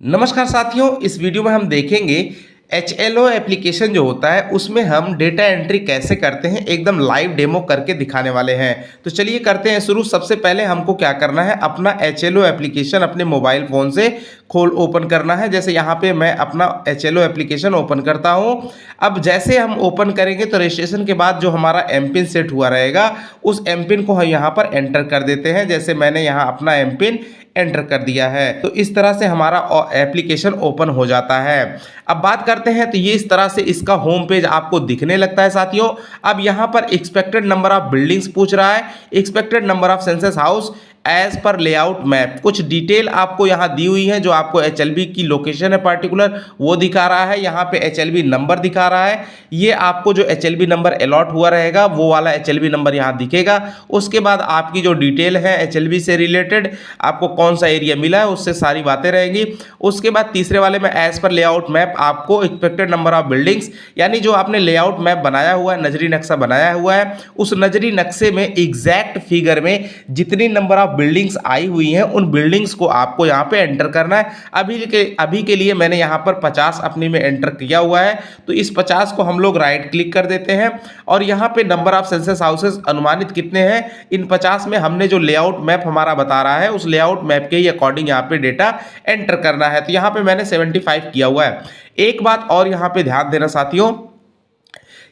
नमस्कार साथियों, इस वीडियो में हम देखेंगे HLO एप्लीकेशन जो होता है उसमें हम डेटा एंट्री कैसे करते हैं। एकदम लाइव डेमो करके दिखाने वाले हैं। तो चलिए करते हैं शुरू। सबसे पहले हमको क्या करना है, अपना HLO एप्लीकेशन अपने मोबाइल फ़ोन से ओपन करना है। जैसे यहाँ पे मैं अपना HLO एप्लीकेशन ओपन करता हूँ। अब जैसे हम ओपन करेंगे तो रजिस्ट्रेशन के बाद जो हमारा एमपिन सेट हुआ रहेगा उस एमपिन को हम यहाँ पर एंटर कर देते हैं। जैसे मैंने यहाँ अपना एमपिन एंटर कर दिया है तो इस तरह से हमारा एप्लीकेशन ओपन हो जाता है। अब बात करते हैं तो ये इस तरह से इसका होम पेज आपको दिखने लगता है साथियों। अब यहाँ पर एक्सपेक्टेड नंबर ऑफ बिल्डिंग्स पूछ रहा है, expected number of census house as per layout map. कुछ डिटेल आपको यहाँ दी हुई है, जो आपको HLB की लोकेशन है पर्टिकुलर वो दिखा रहा है। यहाँ पे HLB नंबर दिखा रहा है। ये आपको जो HLB नंबर अलॉट हुआ रहेगा वो वाला HLB नंबर यहाँ दिखेगा। उसके बाद आपकी जो डिटेल है HLB से रिलेटेड, आपको कौन सा एरिया मिला है उससे सारी बातें रहेंगी। उसके बाद तीसरे वाले में एज पर लेआउट मैप आपको एक्सपेक्टेड नंबर ऑफ बिल्डिंग्स, यानी जो आपने लेआउट मैप बनाया हुआ है, नजरी नक्शा बनाया हुआ है, उस नजरी नक्शे में एग्जैक्ट फिगर में जितनी नंबर ऑफ बिल्डिंग्स आई हुई हैं उन बिल्डिंग्स को आपको यहाँ पे एंटर करना है। अभी के लिए मैंने यहाँ पर 50 अपनी में एंटर किया हुआ है, तो इस 50 को हम लोग राइट क्लिक कर देते हैं और यहाँ पे नंबर ऑफ सेंसस हाउसेस अनुमानित कितने हैं, इन 50 में हमने जो लेआउट मैप हमारा बता रहा है उस लेआउट मैप के ही अकॉर्डिंग यहाँ पे डेटा एंटर करना है। तो यहाँ पे मैंने 75 किया हुआ है। एक बात और यहाँ पे ध्यान देना साथियों,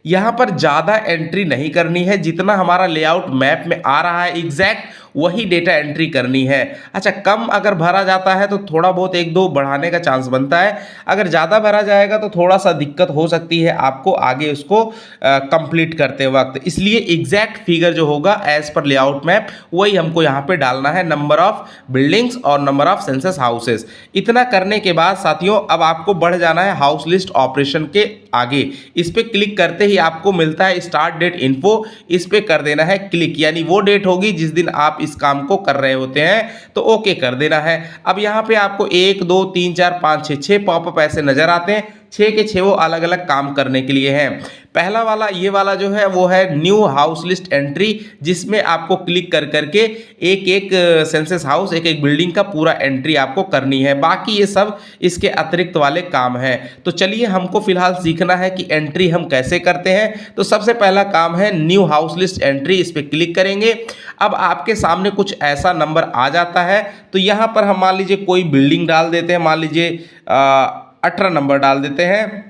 यहाँ पर ज़्यादा एंट्री नहीं करनी है। जितना हमारा लेआउट मैप में आ रहा है एग्जैक्ट वही डेटा एंट्री करनी है। अच्छा, कम अगर भरा जाता है तो थोड़ा बहुत एक दो बढ़ाने का चांस बनता है। अगर ज़्यादा भरा जाएगा तो थोड़ा सा दिक्कत हो सकती है आपको आगे उसको कंप्लीट करते वक्त। इसलिए एग्जैक्ट फिगर जो होगा एज पर लेआउट मैप वही हमको यहाँ पे डालना है, नंबर ऑफ बिल्डिंग्स और नंबर ऑफ सेंसस हाउसेस। इतना करने के बाद साथियों अब आपको बढ़ जाना है हाउस लिस्ट ऑपरेशन के आगे। इस पर क्लिक करते ही आपको मिलता है स्टार्ट डेट इन्फो, इस पर कर देना है क्लिक, यानी वो डेट होगी जिस दिन आप इस काम को कर रहे होते हैं, तो ओके कर देना है। अब यहाँ पे आपको 1 2 3 4 5 6 6 पॉपअप ऐसे नजर आते हैं। 6 के 6 वो अलग अलग काम करने के लिए हैं। पहला वाला ये वाला जो है वो है न्यू हाउस लिस्ट एंट्री, जिसमें आपको क्लिक कर करके एक एक सेंसस हाउस, एक एक बिल्डिंग का पूरा एंट्री आपको करनी है। बाकी ये सब इसके अतिरिक्त वाले काम हैं। तो चलिए हमको फिलहाल सीखना है कि एंट्री हम कैसे करते हैं। तो सबसे पहला काम है न्यू हाउस लिस्ट एंट्री, इस पर क्लिक करेंगे। अब आपके सामने कुछ ऐसा नंबर आ जाता है, तो यहाँ पर हम मान लीजिए कोई बिल्डिंग डाल देते हैं, मान लीजिए 18 नंबर डाल देते हैं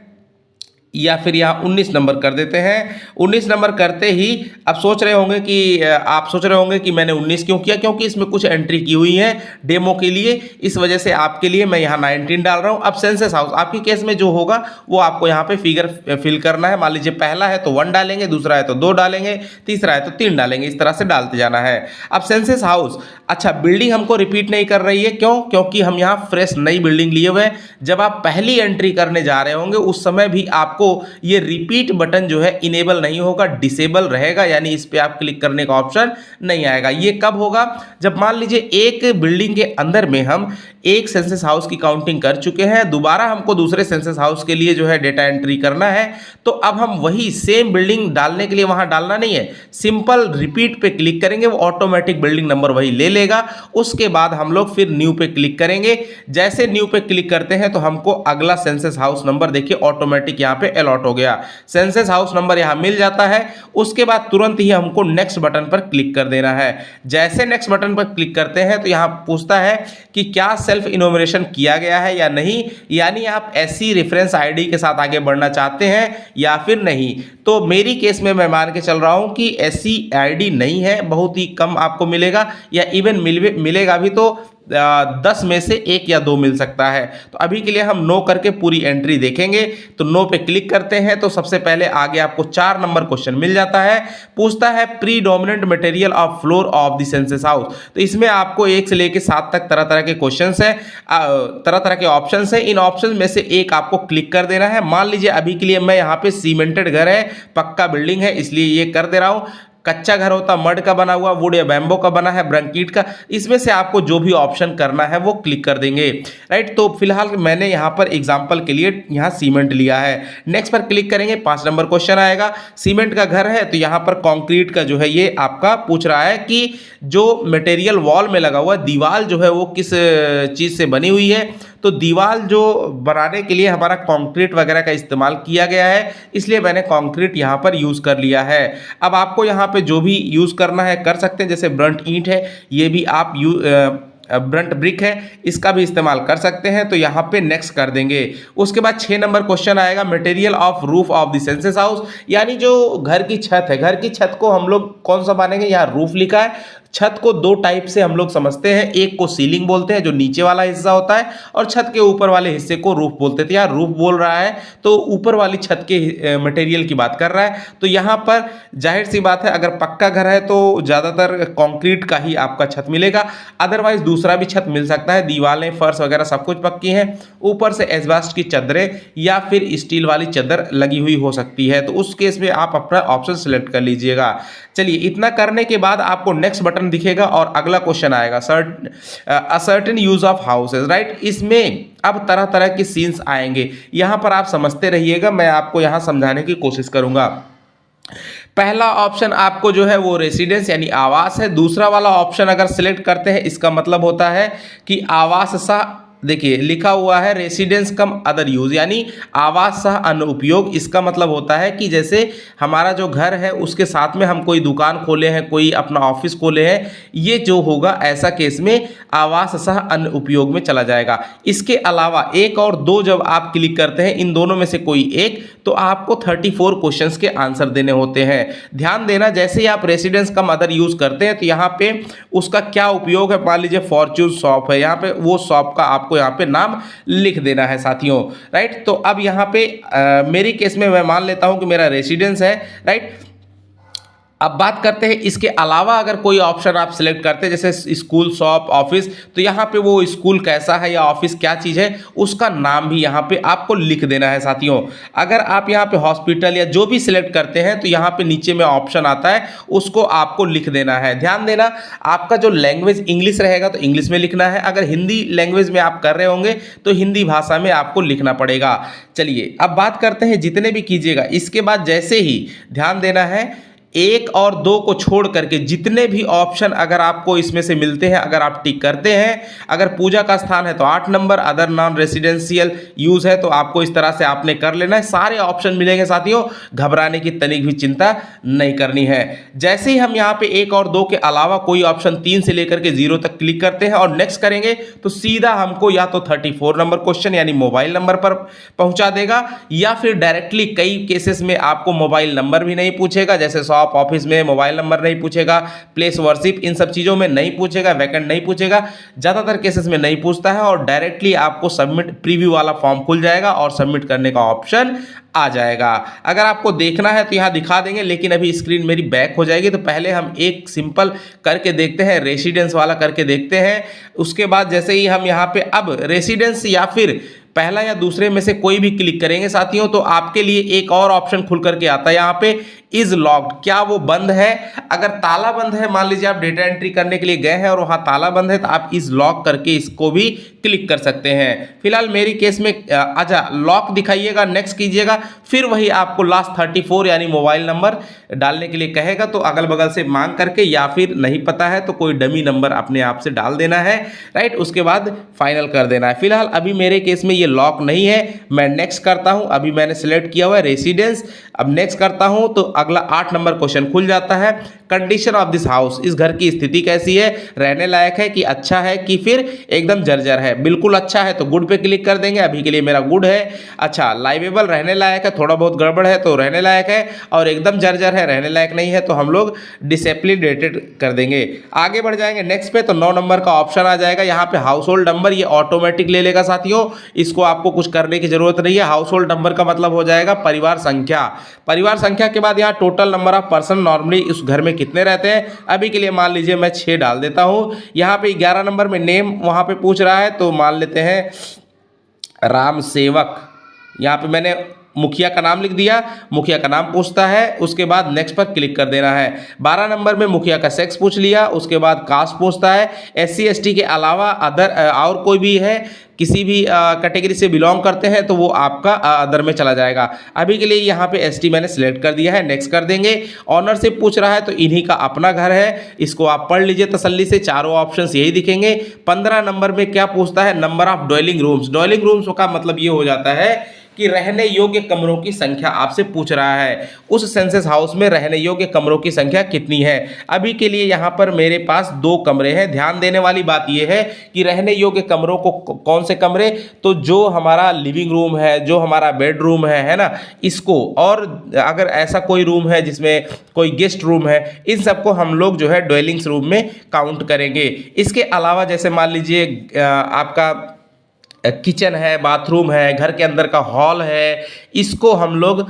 या फिर यहाँ 19 नंबर कर देते हैं। 19 नंबर करते ही अब सोच रहे होंगे कि आप सोच रहे होंगे कि मैंने 19 क्यों किया, क्योंकि इसमें कुछ एंट्री की हुई है डेमो के लिए, इस वजह से आपके लिए मैं यहाँ 19 डाल रहा हूँ। अब सेंसस हाउस आपके केस में जो होगा वो आपको यहाँ पे फिगर फिल करना है। मान लीजिए पहला है तो 1 डालेंगे, दूसरा है तो 2 डालेंगे, तीसरा है तो 3 डालेंगे, इस तरह से डालते जाना है। अब सेंसस हाउस, अच्छा बिल्डिंग हमको रिपीट नहीं कर रही है, क्यों? क्योंकि हम यहाँ फ्रेश नई बिल्डिंग लिए हुए हैं। जब आप पहली एंट्री करने जा रहे होंगे उस समय भी आपको ये रिपीट बटन जो है इनेबल नहीं होगा, डिसेबल रहेगा, यानी इस पे आप क्लिक करने का ऑप्शन नहीं आएगा। ये कब होगा? जब मान लीजिए एक बिल्डिंग के अंदर में हम एक सेंसस हाउस की काउंटिंग कर चुके हैं, दोबारा हमको दूसरे सेंसस हाउस के लिए जो है डेटा एंट्री करना है, तो अब हम वही सेम बिल्डिंग डालने के लिए वहां डालना नहीं है, सिंपल रिपीट पे क्लिक करेंगे, वो ऑटोमेटिक बिल्डिंग नंबर वही ले लेगा। उसके बाद हम लोग फिर न्यू पे क्लिक करेंगे। जैसे न्यू पे क्लिक करते हैं तो हमको अगला सेंसस हाउस नंबर देखिए ऑटोमेटिक यहाँ पे अलॉट हो गया, सेंसस हाउस नंबर यहाँ मिल जाता है। उसके बाद तुरंत ही हमको नेक्स्ट बटन पर क्लिक कर देना है। जैसे नेक्स्ट बटन पर क्लिक करते हैं तो यहाँ पूछता है कि क्या सेल्फ इनोमिनेशन किया गया है या नहीं, यानी आप SC रेफरेंस ID के साथ आगे बढ़ना चाहते हैं या फिर नहीं। तो मेरी केस में मैं मान के चल रहा हूं कि SC ID नहीं है, बहुत ही कम आपको मिलेगा, या इवन मिलेगा भी तो 10 में से 1 या 2 मिल सकता है। तो अभी के लिए हम नो करके पूरी एंट्री देखेंगे। तो नो पे क्लिक करते हैं तो सबसे पहले आगे आपको 4 नंबर क्वेश्चन मिल जाता है। पूछता है predominant material of floor of the census house. तो इसमें आपको 1 से लेकर 7 तक तरह तरह के क्वेश्चन हैं, तरह तरह के ऑप्शन हैं। इन ऑप्शन में से एक आपको क्लिक कर देना है। मान लीजिए अभी के लिए मैं यहाँ पे सीमेंटेड घर है, पक्का बिल्डिंग है, इसलिए ये कर दे रहा हूँ। कच्चा घर होता मड का बना हुआ, वुड या बैम्बो का बना है, ब्रंकीट का, इसमें से आपको जो भी ऑप्शन करना है वो क्लिक कर देंगे। राइट, तो फिलहाल मैंने यहाँ पर एग्जांपल के लिए यहाँ सीमेंट लिया है। नेक्स्ट पर क्लिक करेंगे, 5 नंबर क्वेश्चन आएगा। सीमेंट का घर है तो यहाँ पर कंक्रीट का जो है ये आपका पूछ रहा है कि जो मटेरियल वॉल में लगा हुआ है, दीवार जो है वो किस चीज़ से बनी हुई है। तो दीवार जो बनाने के लिए हमारा कंक्रीट वगैरह का इस्तेमाल किया गया है, इसलिए मैंने कंक्रीट यहाँ पर यूज़ कर लिया है। अब आपको यहाँ पे जो भी यूज़ करना है कर सकते हैं, जैसे ब्रंट ईंट है, ये भी आप ब्रंट ब्रिक है, इसका भी इस्तेमाल कर सकते हैं। तो यहाँ पे नेक्स्ट कर देंगे। उसके बाद 6 नंबर क्वेश्चन आएगा, material of roof of the census house, यानी जो घर की छत है, घर की छत को हम लोग कौन सा मानेंगे, यहाँ रूफ लिखा है। छत को दो टाइप से हम लोग समझते हैं, एक को सीलिंग बोलते हैं जो नीचे वाला हिस्सा होता है, और छत के ऊपर वाले हिस्से को रूफ बोलते थे। यहाँ रूफ बोल रहा है तो ऊपर वाली छत के मटेरियल की बात कर रहा है। तो यहाँ पर जाहिर सी बात है, अगर पक्का घर है तो ज़्यादातर कंक्रीट का ही आपका छत मिलेगा, अदरवाइज दूसरा भी छत मिल सकता है। दीवारें फर्श वगैरह सब कुछ पक्की हैं, ऊपर से एस्बेस्टस की चादरें या फिर स्टील वाली चादर लगी हुई हो सकती है। तो उस केस में आप अपना ऑप्शन सेलेक्ट कर लीजिएगा। चलिए, इतना करने के बाद आपको नेक्स्ट बटन दिखेगा और अगला क्वेश्चन आएगा, certain use of houses, right. इसमें अब तरह तरह के सीन्स आएंगे, यहां पर आप समझते रहिएगा, मैं आपको यहां समझाने की कोशिश करूंगा। पहला ऑप्शन आपको जो है वो रेसिडेंस यानी आवास है। दूसरा वाला ऑप्शन अगर सिलेक्ट करते हैं, इसका मतलब होता है कि आवास सह, देखिए लिखा हुआ है रेसिडेंस कम अदर यूज, यानी आवास सह अन्य उपयोग। इसका मतलब होता है कि जैसे हमारा जो घर है उसके साथ में हम कोई दुकान खोले हैं, कोई अपना ऑफिस खोले हैं, ये जो होगा ऐसा केस में आवास सह अन्य उपयोग में चला जाएगा। इसके अलावा 1 और 2 जब आप क्लिक करते हैं, इन दोनों में से कोई एक, तो आपको 34 क्वेश्चंस के आंसर देने होते हैं। ध्यान देना, जैसे ही आप रेसिडेंस कम अदर यूज करते हैं तो यहाँ पे उसका क्या उपयोग है, मान लीजिए फॉर्च्यून शॉप है, यहाँ पे वो शॉप का आपको यहाँ पे नाम लिख देना है साथियों, राइट। तो अब यहाँ पे मेरी केस में मैं मान लेता हूँ कि मेरा रेसिडेंस है, राइट। अब बात करते हैं इसके अलावा अगर कोई ऑप्शन आप सिलेक्ट करते हैं, जैसे स्कूल, शॉप, ऑफिस, तो यहाँ पे वो स्कूल कैसा है या ऑफिस क्या चीज़ है उसका नाम भी यहाँ पे आपको लिख देना है साथियों। अगर आप यहाँ पे हॉस्पिटल या जो भी सिलेक्ट करते हैं तो यहाँ पे नीचे में ऑप्शन आता है, उसको आपको लिख देना है। ध्यान देना, आपका जो लैंग्वेज इंग्लिश रहेगा तो इंग्लिश में लिखना है, अगर हिंदी लैंग्वेज में आप कर रहे होंगे तो हिंदी भाषा में आपको लिखना पड़ेगा। चलिए, अब बात करते हैं जितने भी कीजिएगा, इसके बाद जैसे ही ध्यान देना है, 1 और 2 को छोड़ करके जितने भी ऑप्शन अगर आपको इसमें से मिलते हैं, अगर आप टिक करते हैं, अगर पूजा का स्थान है तो 8 number, other non residential use है तो आपको इस तरह से आपने कर लेना है। सारे ऑप्शन मिलेंगे साथियों, घबराने की तनिक भी चिंता नहीं करनी है। जैसे ही हम यहाँ पे 1 और 2 के अलावा कोई ऑप्शन 3 से लेकर के 0 तक क्लिक करते हैं और नेक्स्ट करेंगे तो सीधा हमको या तो 34 नंबर क्वेश्चन यानी मोबाइल नंबर पर पहुंचा देगा, या फिर डायरेक्टली कई केसेस में आपको मोबाइल नंबर भी नहीं पूछेगा, जैसे ऑफिस में मोबाइल नंबर नहीं पूछेगा, प्लेस वर्शिप, इन सब चीजों में नहीं पूछेगा, वैकेंट नहीं पूछेगा, ज्यादातर केसेस में नहीं पूछता है, और डायरेक्टली आपको सबमिट प्रीव्यू वाला फॉर्म खुल जाएगा और सबमिट करने का ऑप्शन आ जाएगा। अगर आपको देखना है तो यहां दिखा देंगे, लेकिन अभी स्क्रीन मेरी बैक हो जाएगी, तो पहले हम एक सिंपल करके देखते हैं, रेसिडेंस वाला करके देखते हैं। उसके बाद जैसे ही हम यहां पे अब रेसिडेंस या फिर पहला या दूसरे में से कोई भी क्लिक करेंगे साथियों, तो आपके लिए एक और ऑप्शन खुल करके आता है यहाँ पे, इज लॉक्ड, क्या वो बंद है। अगर ताला बंद है, मान लीजिए आप डेटा एंट्री करने के लिए गए हैं और वहां ताला बंद है, तो आप इज लॉक करके इसको भी क्लिक कर सकते हैं। फिलहाल मेरी केस में अच्छा लॉक दिखाइएगा, नेक्स्ट कीजिएगा, फिर वही आपको लास्ट 34 यानी मोबाइल नंबर डालने के लिए कहेगा, तो अगल बगल से मांग करके, या फिर नहीं पता है तो कोई डमी नंबर अपने आप से डाल देना है, राइट। उसके बाद फाइनल कर देना है। फिलहाल अभी मेरे केस में ये लॉक नहीं है, मैं नेक्स्ट करता हूं। अभी मैंने सिलेक्ट किया हुआ है रेसिडेंस, अब नेक्स्ट करता हूं तो अगला 8 नंबर क्वेश्चन खुल जाता है, कंडीशन ऑफ दिस हाउस, इस घर की स्थिति कैसी है, रहने लायक है कि अच्छा है कि फिर एकदम जर्जर है। बिल्कुल अच्छा है तो गुड पे क्लिक कर देंगे, अभी के लिए मेरा गुड है। अच्छा, लाइवेबल रहने लायक है, थोड़ा बहुत गड़बड़ है तो रहने लायक है, और एकदम जर्जर है, रहने लायक नहीं है तो हम लोग डिसेप्लिनेटेड कर देंगे। आगे बढ़ जाएंगे नेक्स्ट पे, तो 9 नंबर का ऑप्शन आ जाएगा यहाँ पे, हाउस होल्ड नंबर, ये ऑटोमेटिक ले लेगा साथियों, इसको आपको कुछ करने की जरूरत नहीं है। हाउस होल्ड नंबर का मतलब हो जाएगा परिवार संख्या। परिवार संख्या के बाद यहाँ total number of person normally उस घर में कितने रहते हैं, अभी के लिए मान लीजिए मैं 6 डाल देता हूँ। यहाँ पे 11 नंबर में नेम वहाँ पे पूछ रहा है, तो मान लेते हैं राम सेवक, यहाँ पे मैंने मुखिया का नाम लिख दिया, मुखिया का नाम पूछता है, उसके बाद नेक्स्ट पर क्लिक कर देना है। 12 नंबर में मुखिया का सेक्स पूछ लिया, उसके बाद कास्ट पूछता है, SC ST के अलावा अदर और कोई भी है, किसी भी कैटेगरी से बिलोंग करते हैं तो वो आपका अदर में चला जाएगा। अभी के लिए यहाँ पे ST मैंने सिलेक्ट कर दिया है, नेक्स्ट कर देंगे। ऑनरशिप पूछ रहा है तो इन्हीं का अपना घर है, इसको आप पढ़ लीजिए तसल्ली से, चारों ऑप्शंस यही दिखेंगे। 15 नंबर में क्या पूछता है, number of dwelling rooms. Dwelling rooms का मतलब ये हो जाता है कि रहने योग्य कमरों की संख्या आपसे पूछ रहा है, उस सेंसस हाउस में रहने योग्य कमरों की संख्या कितनी है। अभी के लिए यहाँ पर मेरे पास 2 कमरे हैं। ध्यान देने वाली बात यह है कि रहने योग्य कमरों को कौन से कमरे, तो जो हमारा लिविंग रूम है, जो हमारा बेडरूम है ना, इसको, और अगर ऐसा कोई रूम है जिसमें कोई गेस्ट रूम है, इन सबको हम लोग जो है ड्वेलिंग्स रूम में काउंट करेंगे। इसके अलावा जैसे मान लीजिए आपका किचन है, बाथरूम है, घर के अंदर का हॉल है, इसको हम लोग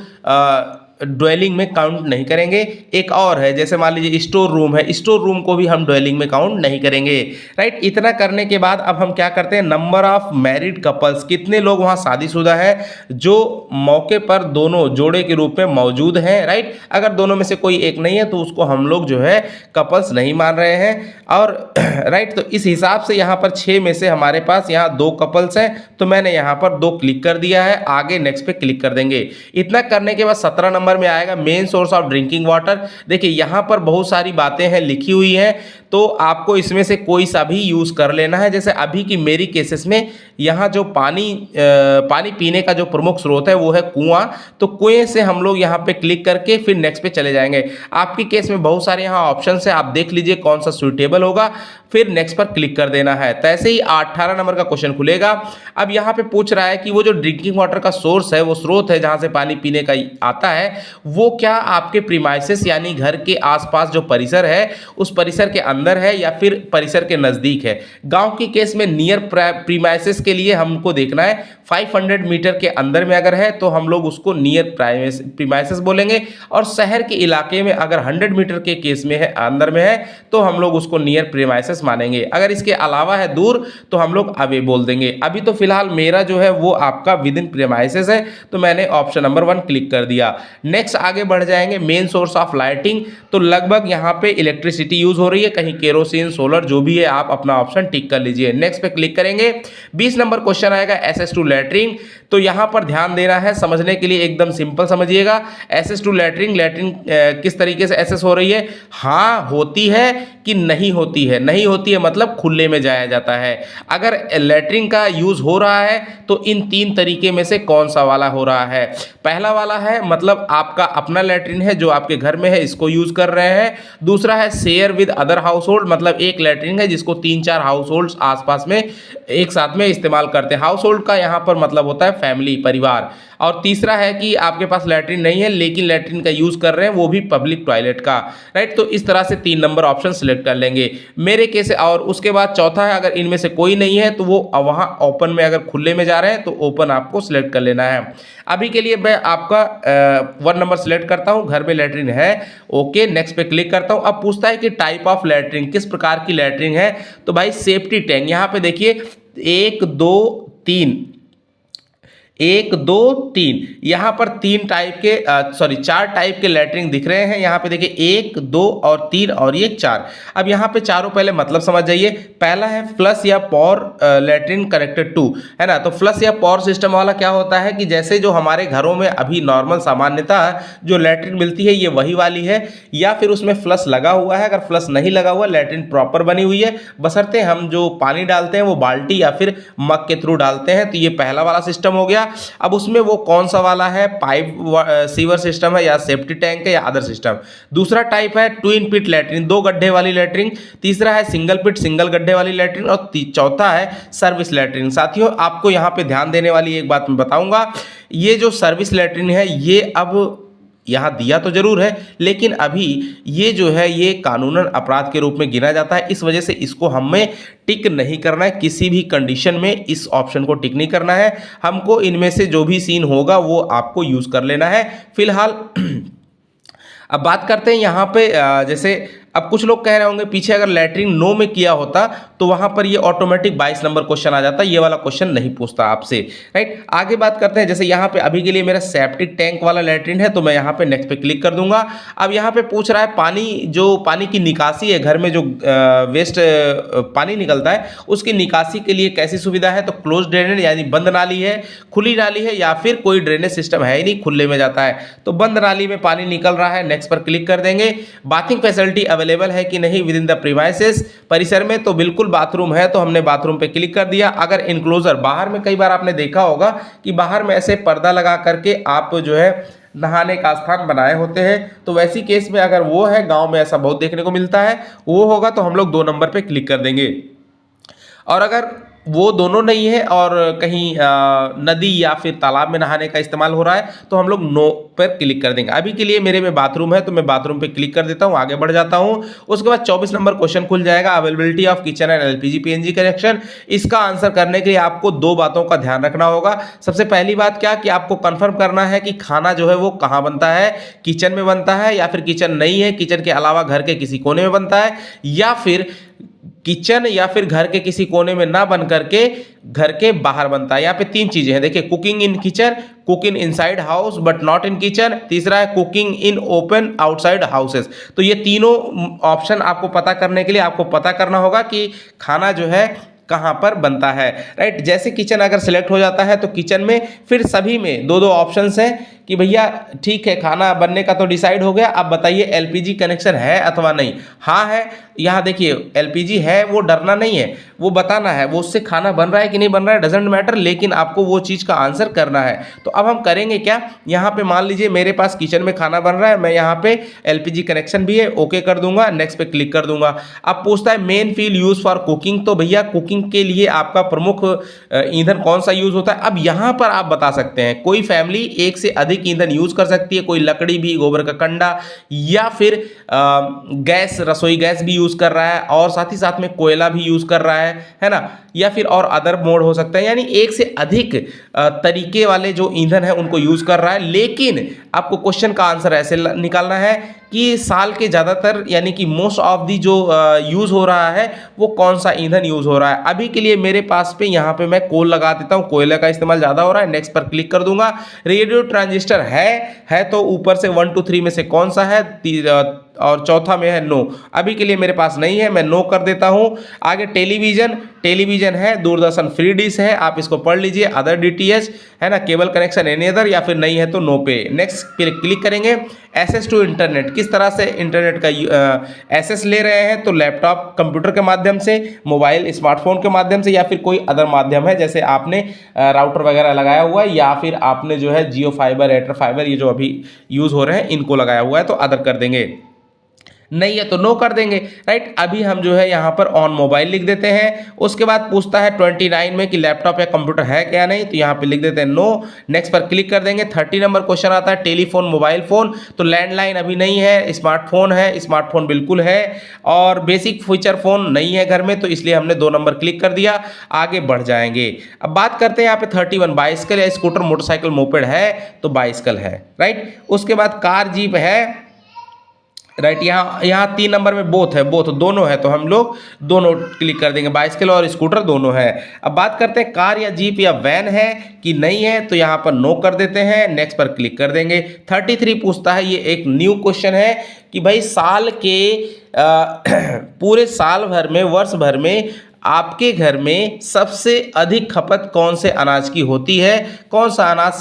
ड्वेलिंग में काउंट नहीं करेंगे। एक और है, जैसे मान लीजिए स्टोर रूम है, स्टोर रूम को भी हम ड्वेलिंग में काउंट नहीं करेंगे, राइट। इतना करने के बाद अब हम क्या करते हैं, नंबर ऑफ मैरिड कपल्स, कितने लोग वहाँ शादीशुदा हैं जो मौके पर दोनों जोड़े के रूप में मौजूद हैं, राइट। अगर दोनों में से कोई एक नहीं है तो उसको हम लोग जो है कपल्स नहीं मान रहे हैं, और राइट। तो इस हिसाब से यहाँ पर 6 में से हमारे पास यहाँ 2 कपल्स हैं, तो मैंने यहाँ पर 2 क्लिक कर दिया है। आगे नेक्स्ट पे क्लिक कर देंगे। इतना करने के बाद 17 नंबर में आएगा main source of drinking water. देखिए यहाँ पर बहुत सारी बातें हैं लिखी हुई हैं, तो आपको इसमें से कोई सा भी यूज़ कर लेना है। जैसे अभी की मेरी केसेस में यहाँ जो पानी पीने का जो प्रमुख स्रोत है वो है कुआं, तो कुएं से हम लोग यहाँ पे क्लिक करके फिर नेक्स्ट पे चले जाएंगे। आपकी केस में बहुत सारे यहाँ ऑप्शन है, आप देख लीजिए कौन सा सुइटेबल होगा, फिर नेक्स्ट पर क्लिक कर देना है। तो ऐसे ही 18 नंबर का क्वेश्चन खुलेगा। अब यहाँ पे पूछ रहा है कि वो जो ड्रिंकिंग वाटर का सोर्स है, वो स्रोत है जहाँ से पानी पीने का आता है, वो क्या आपके प्रीमाइसेस यानी घर के आसपास जो परिसर है उस परिसर के अंदर है या फिर परिसर के नज़दीक है। गांव की केस में नियर प्रीमाइसेस के लिए हमको देखना है 500 मीटर के अंदर में अगर है तो हम लोग उसको नियर प्रीमाइसेस बोलेंगे, और शहर के इलाके में अगर 100 मीटर के केस में है, अंदर में है, तो हम लोग उसको नियर प्रीमाइसेस मानेंगे। अगर इसके अलावा है दूर तो हम लोग अवे बोल देंगे। अभी तो फिलहाल मेरा जो है वो आपका विद इन प्रीमाइसेस है, तो मैंने ऑप्शन नंबर 1 क्लिक कर दिया। नेक्स्ट आगे बढ़ जाएंगे। मेन सोर्स ऑफ लाइटिंग, तो लगभग यहाँ पे इलेक्ट्रिसिटी यूज हो रही है, कहीं केरोसिन, सोलर, जो भी है आप अपना ऑप्शन टिक कर लीजिए। नेक्स्ट पे क्लिक करेंगे। 20 नंबर क्वेश्चन आएगा SS2 लैट्रिन। तो यहाँ पर ध्यान देना है, समझने के लिए एकदम सिंपल समझिएगा। SS2 लैट्रिन किस तरीके से एसेस हो रही है, हाँ होती है कि नहीं होती है। नहीं होती है मतलब खुले में जाया जाता है। अगर लैट्रिन का यूज हो रहा है तो इन 3 तरीके में से कौन सा वाला हो रहा है। पहला वाला है मतलब आपका अपना लैट्रिन है जो आपके घर में है, इसको यूज कर रहे हैं। दूसरा है share with other house hold, मतलब एक लैट्रिन है जिसको 3-4 हाउस होल्ड आसपास में एक साथ में इस्तेमाल करते हैं। हाउस होल्ड का यहाँ पर मतलब होता है फैमिली, परिवार। और तीसरा है कि आपके पास लैट्रिन नहीं है लेकिन लैट्रिन का यूज कर रहे हैं, वो भी पब्लिक टॉयलेट का, राइट। तो इस तरह से 3 नंबर ऑप्शन सिलेक्ट कर लेंगे मेरे केस। और उसके बाद चौथा है, अगर इनमें से कोई नहीं है तो वो वहाँ ओपन में, अगर खुले में जा रहे हैं तो ओपन आपको सिलेक्ट कर लेना है। अभी के लिए मैं आपका 1 नंबर सिलेक्ट करता हूँ, घर में लैट्रिन है, ओके। नेक्स्ट पे क्लिक करता हूँ। अब पूछता है कि टाइप ऑफ लैट्रिन, किस प्रकार की लैट्रिन है, तो भाई सेफ्टी टैंक। यहाँ पे देखिए 1 2 3, 1 2 3, यहाँ पर 4 टाइप के लैट्रिन दिख रहे हैं। यहाँ पे देखिए 1 2 और 3 और ये 4। अब यहाँ पे चारों पहले मतलब समझ जाइए। पहला है फ्लश या पॉर लैट्रिन कनेक्टेड टू, है ना। तो फ्लश या पॉर सिस्टम वाला क्या होता है कि जैसे जो हमारे घरों में अभी नॉर्मल सामान्यता जो लैट्रिन मिलती है ये वही वाली है, या फिर उसमें फ्लश लगा हुआ है। अगर फ्लश नहीं लगा हुआ, लैट्रिन प्रॉपर बनी हुई है, बशर्ते हम जो पानी डालते हैं वो बाल्टी या फिर मग के थ्रू डालते हैं। तो ये पहला वाला सिस्टम हो गया। अब उसमें वो कौन सा वाला है, पाइप सीवर सिस्टम है या सेफ्टी टैंक है या अदर सिस्टम। दूसरा टाइप है ट्विन पिट लैट्रिन, 2 गड्ढे वाली लैट्रिन। तीसरा है सिंगल पिट, सिंगल गड्ढे वाली लैट्रिन। और चौथा है सर्विस लैट्रिन। साथियों आपको यहाँ पे ध्यान देने वाली एक बात मैं बताऊंगा, ये जो सर्विस लैट्रिन है ये अब यहाँ दिया तो जरूर है लेकिन अभी ये जो है ये कानूनन अपराध के रूप में गिना जाता है। इस वजह से इसको हमें टिक नहीं करना है, किसी भी कंडीशन में इस ऑप्शन को टिक नहीं करना है। हमको इनमें से जो भी सीन होगा वो आपको यूज़ कर लेना है फिलहाल। अब बात करते हैं यहाँ पे जैसे अब कुछ लोग कह रहे होंगे पीछे अगर लैट्रिन नो में किया होता तो वहां पर ये ऑटोमेटिक 22 नंबर क्वेश्चन आ जाता, ये वाला क्वेश्चन नहीं पूछता आपसे, राइट। आगे बात करते हैं, जैसे यहाँ पे अभी के लिए मेरा सेप्टिक टैंक वाला लैट्रिन है तो मैं यहाँ पे नेक्स्ट पे क्लिक कर दूंगा। अब यहाँ पे पूछ रहा है पानी की निकासी है, घर में जो वेस्ट पानी निकलता है उसकी निकासी के लिए कैसी सुविधा है, तो क्लोज ड्रेनेज यानी बंद नाली है, खुली नाली है, या फिर कोई ड्रेनेज सिस्टम है ही नहीं, खुले में जाता है, तो बंद नाली में पानी निकल रहा है। नेक्स्ट पर क्लिक कर देंगे। बाथिंग फैसिलिटी अवेलेबल है कि नहीं विद इन द प्रीमाइसेस, परिसर में, तो बिल्कुल बाथरूम है तो हमने बाथरूम पे क्लिक कर दिया। अगर इनक्लोजर बाहर में, कई बार आपने देखा होगा कि बाहर में ऐसे पर्दा लगा करके आप जो है नहाने का स्थान बनाए होते हैं, तो वैसी केस में अगर वो है, गांव में ऐसा बहुत देखने को मिलता है, वो होगा तो हम लोग 2 नंबर पे क्लिक कर देंगे। और अगर वो दोनों नहीं है और कहीं नदी या फिर तालाब में नहाने का इस्तेमाल हो रहा है तो हम लोग नो पर क्लिक कर देंगे। अभी के लिए मेरे में बाथरूम है तो मैं बाथरूम पे क्लिक कर देता हूँ, आगे बढ़ जाता हूँ। उसके बाद 24 नंबर क्वेश्चन खुल जाएगा, availability of kitchen and LPG PNG connection. इसका आंसर करने के लिए आपको 2 बातों का ध्यान रखना होगा। सबसे पहली बात क्या कि आपको कंफर्म करना है कि खाना जो है वो कहाँ बनता है, किचन में बनता है या फिर किचन नहीं है, किचन के अलावा घर के किसी कोने में बनता है, या फिर किचन या फिर घर के किसी कोने में ना बन करके घर के बाहर बनता है। यहाँ पे 3 चीजें हैं, देखिए, cooking in kitchen, cooking inside house but not in kitchen, तीसरा है cooking in open outside houses. तो ये तीनों ऑप्शन आपको पता करने के लिए आपको पता करना होगा कि खाना जो है कहाँ पर बनता है, राइट। जैसे किचन अगर सिलेक्ट हो जाता है तो किचन में फिर सभी में 2-2 ऑप्शंस हैं कि भैया ठीक है खाना बनने का तो डिसाइड हो गया, अब बताइए एलपीजी कनेक्शन है अथवा नहीं। हाँ है, यहाँ देखिए एलपीजी है, वो डरना नहीं है, वो बताना है, वो उससे खाना बन रहा है कि नहीं बन रहा है डजेंट मैटर, लेकिन आपको वो चीज़ का आंसर करना है। तो अब हम करेंगे क्या, यहाँ पे मान लीजिए मेरे पास किचन में खाना बन रहा है, मैं यहाँ पे एलपीजी कनेक्शन भी है, ओके कर दूंगा, नेक्स्ट पे क्लिक कर दूंगा। अब पूछता है main fuel use for cooking, तो भैया कुकिंग के लिए आपका प्रमुख ईंधन कौन सा यूज होता है। अब यहाँ पर आप बता सकते हैं, कोई फैमिली 1 से अधिक ईंधन यूज कर सकती है, कोई लकड़ी भी, गोबर का कंडा, या फिर गैस, रसोई गैस भी यूज कर रहा है, और साथ ही साथ में कोयला भी यूज कर रहा है ना, या फिर और अदर मोड हो सकता है, यानी 1 से अधिक तरीके वाले जो ईंधन है उनको यूज कर रहा है। लेकिन आपको क्वेश्चन का आंसर ऐसे निकालना है कि साल के ज़्यादातर यानी कि मोस्ट ऑफ दी जो यूज़ हो रहा है वो कौन सा ईंधन यूज़ हो रहा है। अभी के लिए मेरे पास पे यहाँ पे मैं कोल लगा देता हूँ, कोयले का इस्तेमाल ज़्यादा हो रहा है, नेक्स्ट पर क्लिक कर दूंगा। रेडियो ट्रांजिस्टर है तो ऊपर से 1 2 3 में से कौन सा है, और चौथा में है नो। अभी के लिए मेरे पास नहीं है, मैं नो कर देता हूं। आगे टेलीविजन है, दूरदर्शन फ्री डिश है, आप इसको पढ़ लीजिए, अदर डीटीएच है ना, केबल कनेक्शन एनी अदर, या फिर नहीं है तो नो पे। नेक्स्ट क्लिक करेंगे। एक्सेस टू इंटरनेट, किस तरह से इंटरनेट का एक्सेस ले रहे हैं, तो लैपटॉप कंप्यूटर के माध्यम से, मोबाइल स्मार्टफोन के माध्यम से, या फिर कोई अदर माध्यम है, जैसे आपने राउटर वगैरह लगाया हुआ है, या फिर आपने जो है जियो फाइबर, एयरटेल फाइबर, ये जो अभी यूज़ हो रहे हैं इनको लगाया हुआ है, तो अदर कर देंगे। नहीं है तो नो कर देंगे, राइट। अभी हम जो है यहाँ पर ऑन मोबाइल लिख देते हैं। उसके बाद पूछता है 29 में कि लैपटॉप या कंप्यूटर है क्या, नहीं, तो यहाँ पे लिख देते हैं नो। नेक्स्ट पर क्लिक कर देंगे। 30 नंबर क्वेश्चन आता है टेलीफोन, मोबाइल फोन, तो लैंडलाइन अभी नहीं है, स्मार्टफोन है, स्मार्टफोन बिल्कुल है, और बेसिक फीचर फोन नहीं है घर में, तो इसलिए हमने 2 नंबर क्लिक कर दिया, आगे बढ़ जाएंगे। अब बात करते हैं यहाँ पे 31 बाइसिकल या स्कूटर, मोटरसाइकिल, मोपेड है, तो बाइसिकल है, राइट। उसके बाद कार, जीप है, राइट। यहाँ 3 नंबर में बोथ है, बोथ दोनों है, तो हम लोग दोनों क्लिक कर देंगे, बाइसिकल और स्कूटर दोनों है। अब बात करते हैं कार या जीप या वैन है कि नहीं है, तो यहाँ पर नो कर देते हैं, नेक्स्ट पर क्लिक कर देंगे। 33 पूछता है, ये एक न्यू क्वेश्चन है कि भाई साल के पूरे साल भर में, वर्ष भर में आपके घर में सबसे अधिक खपत कौन से अनाज की होती है, कौन सा अनाज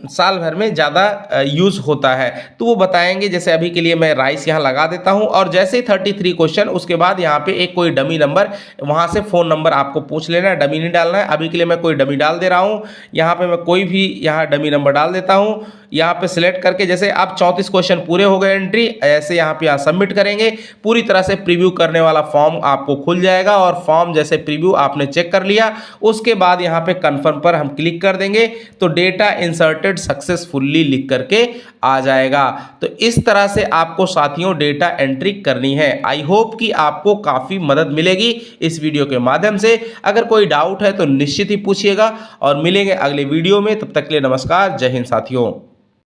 साल भर में ज़्यादा यूज़ होता है, तो वो बताएंगे। जैसे अभी के लिए मैं राइस यहाँ लगा देता हूँ, और जैसे ही 33 क्वेश्चन, उसके बाद यहाँ पे एक कोई डमी नंबर, वहाँ से फ़ोन नंबर आपको पूछ लेना है, डमी नहीं डालना है। अभी के लिए मैं कोई डमी डाल दे रहा हूँ, यहाँ पे मैं कोई भी यहाँ डमी नंबर डाल देता हूँ। यहाँ पे सिलेक्ट करके, जैसे आप 34 क्वेश्चन पूरे हो गए एंट्री, ऐसे यहाँ पे सबमिट करेंगे, पूरी तरह से प्रीव्यू करने वाला फॉर्म आपको खुल जाएगा, और फॉर्म जैसे प्रीव्यू आपने चेक कर लिया, उसके बाद यहाँ पे कंफर्म पर हम क्लिक कर देंगे, तो डेटा इंसर्टेड सक्सेसफुली लिख करके आ जाएगा। तो इस तरह से आपको साथियों डेटा एंट्री करनी है। आई होप कि आपको काफ़ी मदद मिलेगी इस वीडियो के माध्यम से। अगर कोई डाउट है तो निश्चित ही पूछिएगा, और मिलेंगे अगले वीडियो में। तब तक के लिए नमस्कार, जय हिंद साथियों।